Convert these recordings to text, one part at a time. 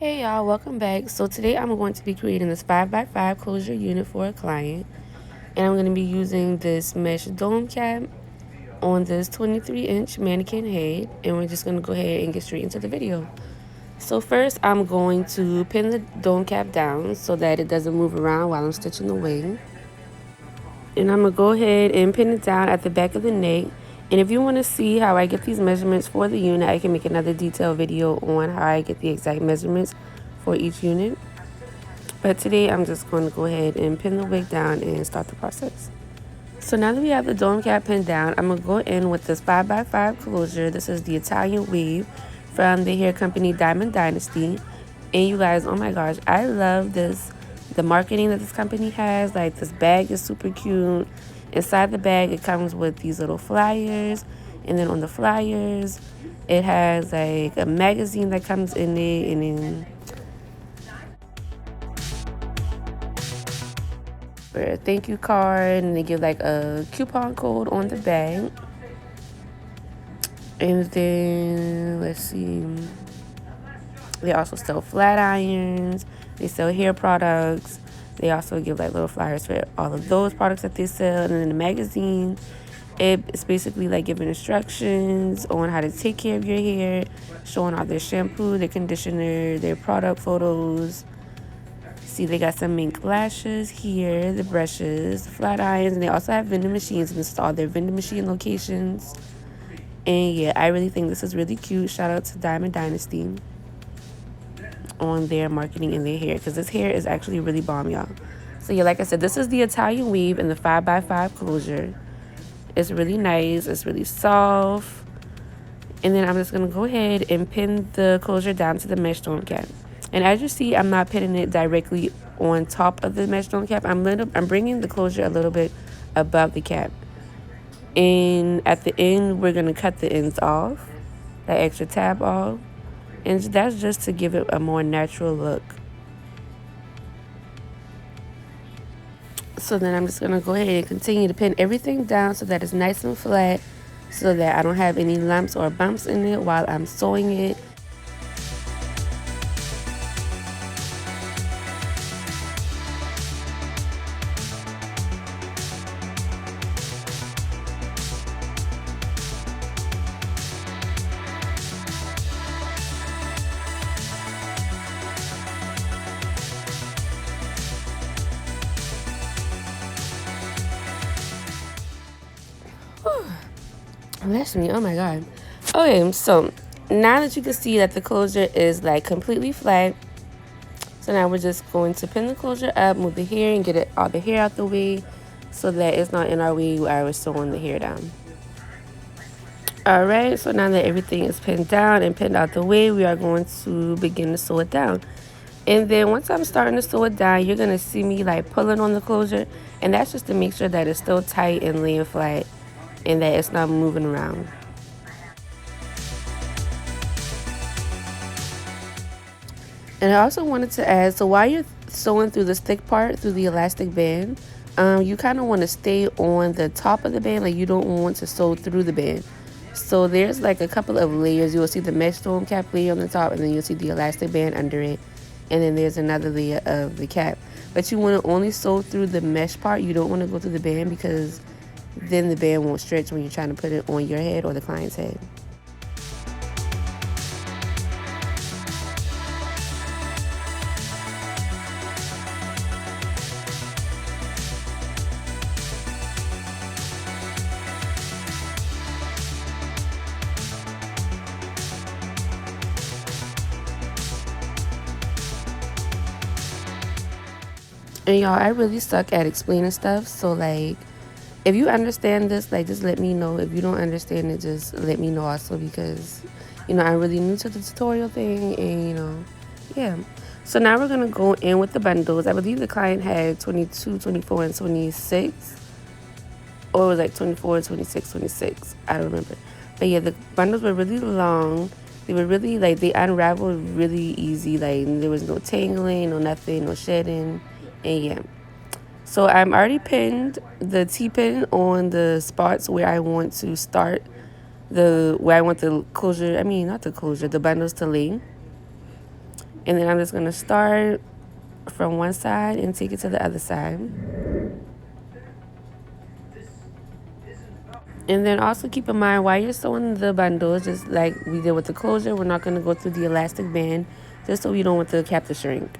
Hey y'all, welcome back. So today I'm going to be creating this 5x5 closure unit for a client, and I'm going to be using this mesh dome cap on this 23-inch mannequin head, and we're just going to go ahead and get straight into the video. So first I'm going to pin the dome cap down so that it doesn't move around while I'm stitching the wing. And I'm going to go ahead and pin it down at the back of the neck. And if you want to see how I get these measurements for the unit, I can make another detailed video on how I get the exact measurements for each unit. But today I'm just going to go ahead and pin the wig down and start the process. So now that we have the dome cap pinned down, I'm going to go in with this 5x5 closure. This is the Italian weave from the hair company Diamond Dynasty. And you guys, oh my gosh, I love this. The marketing that this company has, like this bag is super cute. Inside the bag, it comes with these little flyers. And then on the flyers, it has like a magazine that comes in it. And then for a thank you card, and they give like a coupon code on the bag. And then let's see, they also sell flat irons, they sell hair products, they also give like little flyers for all of those products that they sell. And then in the magazine, it's basically like giving instructions on how to take care of your hair, showing all their shampoo, their conditioner, their product photos. See, they got some mink lashes here, the brushes, the flat irons, and they also have vending machines, and this is all their vending machine locations. And yeah, I really think this is really cute. Shout out to Diamond Dynasty on their marketing and their hair, because this hair is actually really bomb, y'all. So yeah, like I said, this is the Italian weave in the 5x5 closure. It's really nice. It's really soft. And then I'm just going to go ahead and pin the closure down to the mesh dome cap. And as you see, I'm not pinning it directly on top of the mesh dome cap. I'm bringing the closure a little bit above the cap. And at the end, we're going to cut the ends off, that extra tab off. And that's just to give it a more natural look. So then I'm just going to go ahead and continue to pin everything down so that it's nice and flat, so that I don't have any lumps or bumps in it while I'm sewing it. Bless me, oh my god. Okay, so now that you can see that the closure is like completely flat, so now we're just going to pin the closure up, move the hair, and get all the hair out the way so that it's not in our way while we're sewing the hair down. Alright, so now that everything is pinned down and pinned out the way, we are going to begin to sew it down. And then once I'm starting to sew it down, you're going to see me like pulling on the closure, and that's just to make sure that it's still tight and laying flat and that it's not moving around. And I also wanted to add, so while you're sewing through this thick part, through the elastic band, you kind of want to stay on the top of the band, like you don't want to sew through the band. So there's like a couple of layers. You will see the mesh dome cap layer on the top, and then you'll see the elastic band under it. And then there's another layer of the cap. But you want to only sew through the mesh part. You don't want to go through the band, because then the band won't stretch when you're trying to put it on your head or the client's head. And y'all, I really suck at explaining stuff, so like, if you understand this, like, just let me know. If you don't understand it, just let me know also, because, you know, I'm really new to the tutorial thing, and, you know, yeah. So now we're going to go in with the bundles. I believe the client had 22, 24, and 26. Or it was like 24, 26, 26. I don't remember. But yeah, the bundles were really long. They were really, like, they unraveled really easy. Like, there was no tangling, no nothing, no shedding. And yeah. So I'm already pinned the T-pin on the spots where I want to start where I want the closure, not the closure, the bundles to lay. And then I'm just going to start from one side and take it to the other side. And then also keep in mind, while you're sewing the bundles, just like we did with the closure, we're not going to go through the elastic band just so we don't want the cap to shrink.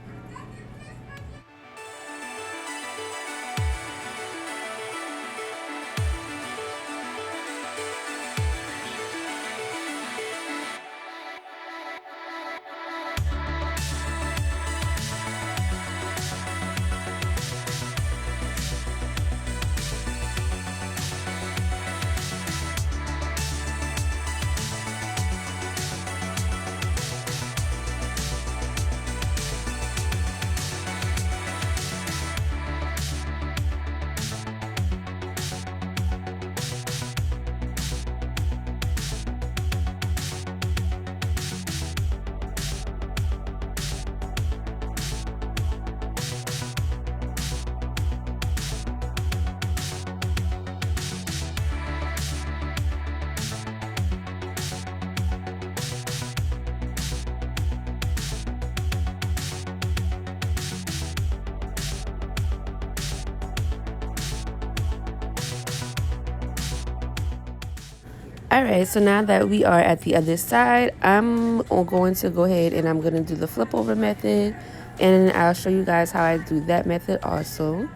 Alright, so now that we are at the other side, I'm going to go ahead and I'm going to do the flip over method, and I'll show you guys how I do that method also.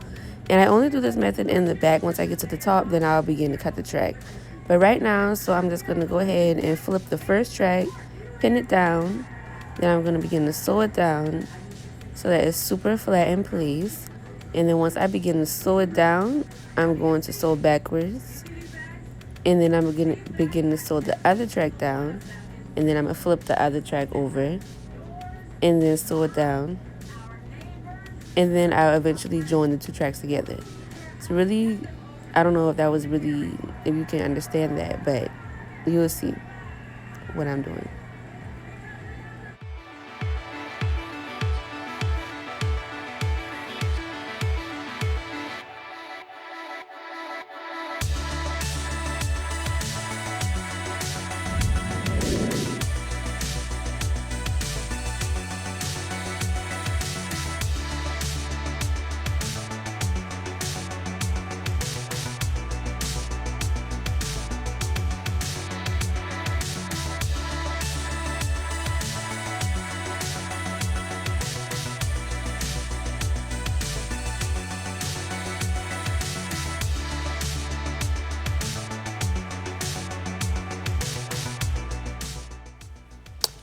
And I only do this method in the back. Once I get to the top, then I'll begin to cut the track. But right now, so I'm just going to go ahead and flip the first track, pin it down, then I'm going to begin to sew it down so that it's super flat in place. And then once I begin to sew it down, I'm going to sew backwards. And then I'm going to begin to sew the other track down. And then I'm going to flip the other track over. And then sew it down. And then I'll eventually join the two tracks together. So really, I don't know if that was really, if you can understand that. But you'll see what I'm doing.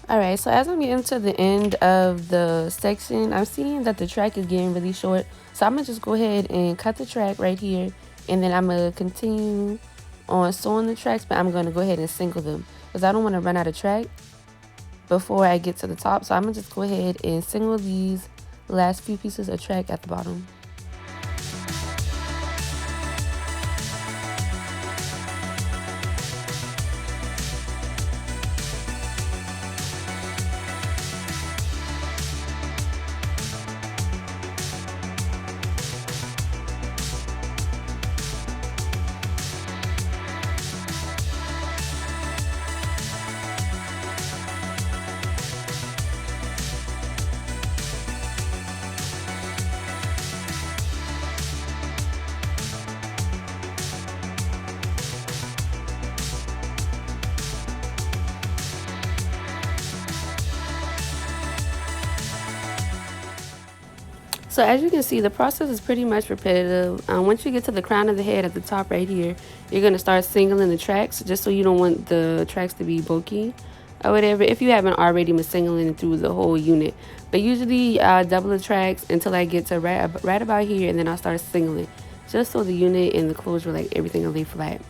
Alright, so as I'm getting to the end of the section, I'm seeing that the track is getting really short. So I'm going to just go ahead and cut the track right here. And then I'm going to continue on sewing the tracks, but I'm going to go ahead and single them, because I don't want to run out of track before I get to the top. So I'm going to just go ahead and single these last few pieces of track at the bottom. So as you can see, the process is pretty much repetitive. Once you get to the crown of the head at the top right here, you're going to start singling the tracks, just so you don't want the tracks to be bulky or whatever, if you haven't already been singling through the whole unit. But usually I'll double the tracks until I get to right about here, and then I'll start singling, just so the unit and the closure, like everything will lay flat.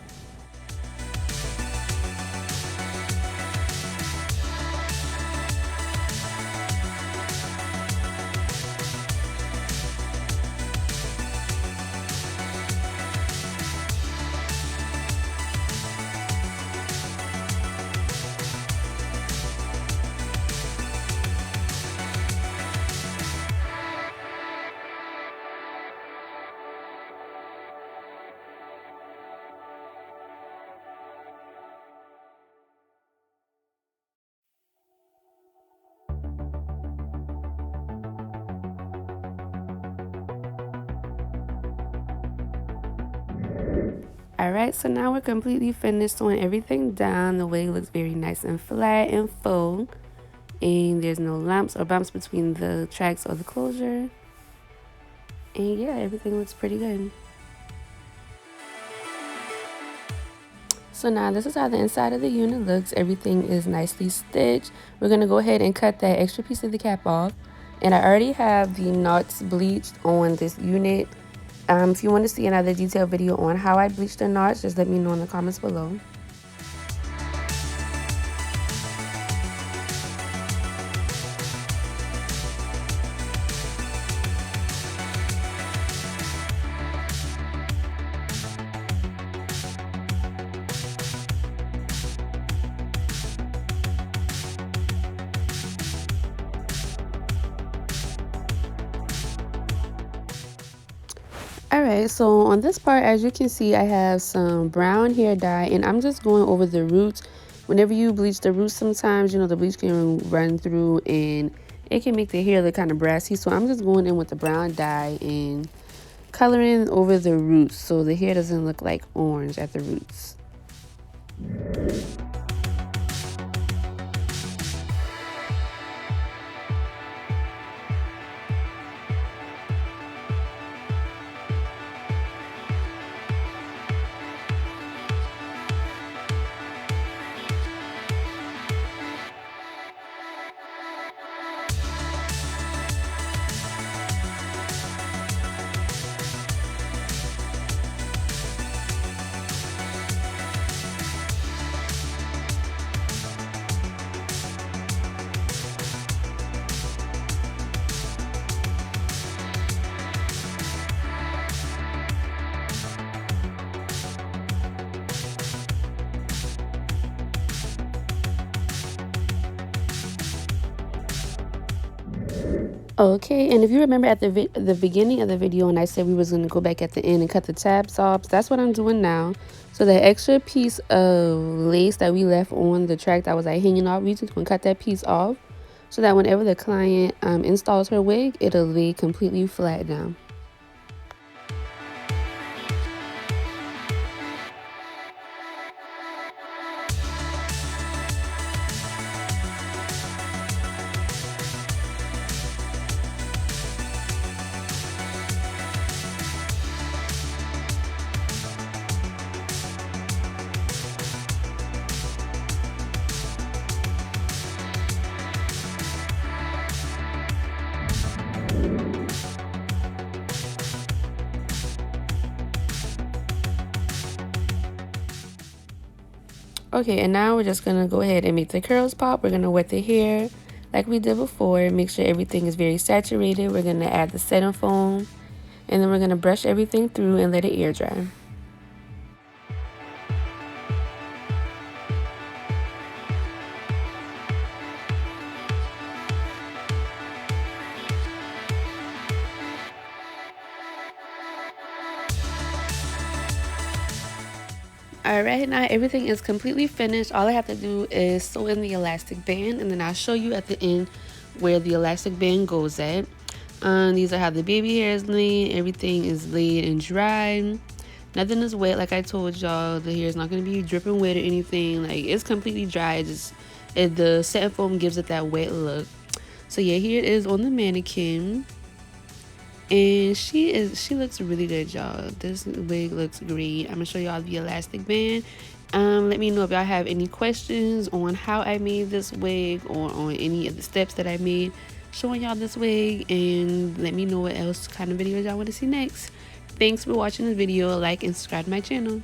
Alright, so now we're completely finished sewing everything down. The wig looks very nice and flat and full. And there's no lumps or bumps between the tracks or the closure. And yeah, everything looks pretty good. So now this is how the inside of the unit looks. Everything is nicely stitched. We're going to go ahead and cut that extra piece of the cap off. And I already have the knots bleached on this unit. If you want to see another detailed video on how I bleached the knots, just let me know in the comments below. Alright, so on this part, as you can see, I have some brown hair dye, and I'm just going over the roots. Whenever you bleach the roots, sometimes, the bleach can run through and it can make the hair look kind of brassy. So I'm just going in with the brown dye and coloring over the roots so the hair doesn't look like orange at the roots. Okay, and if you remember at the beginning of the video, and I said we was going to go back at the end and cut the tabs off, that's what I'm doing now. So the extra piece of lace that we left on the track that was like hanging off, we just going to cut that piece off so that whenever the client installs her wig, it'll lay completely flat down. Okay, and now we're just going to go ahead and make the curls pop. We're going to wet the hair like we did before. Make sure everything is very saturated. We're going to add the setting foam. And then we're going to brush everything through and let it air dry. Alright, now everything is completely finished. All I have to do is sew in the elastic band, and then I'll show you at the end where the elastic band goes at. These are how the baby hair is laid. Everything is laid and dried. Nothing is wet, like I told y'all. The hair is not going to be dripping wet or anything. Like, it's completely dry. The setting foam gives it that wet look. So yeah, here it is on the mannequin. And she looks really good, y'all. This wig looks great. I'm gonna show y'all the elastic band. Let me know if y'all have any questions on how I made this wig or on any of the steps that I made showing y'all this wig, and let me know what else kind of videos y'all want to see next. Thanks for watching this video. Like and subscribe to my channel.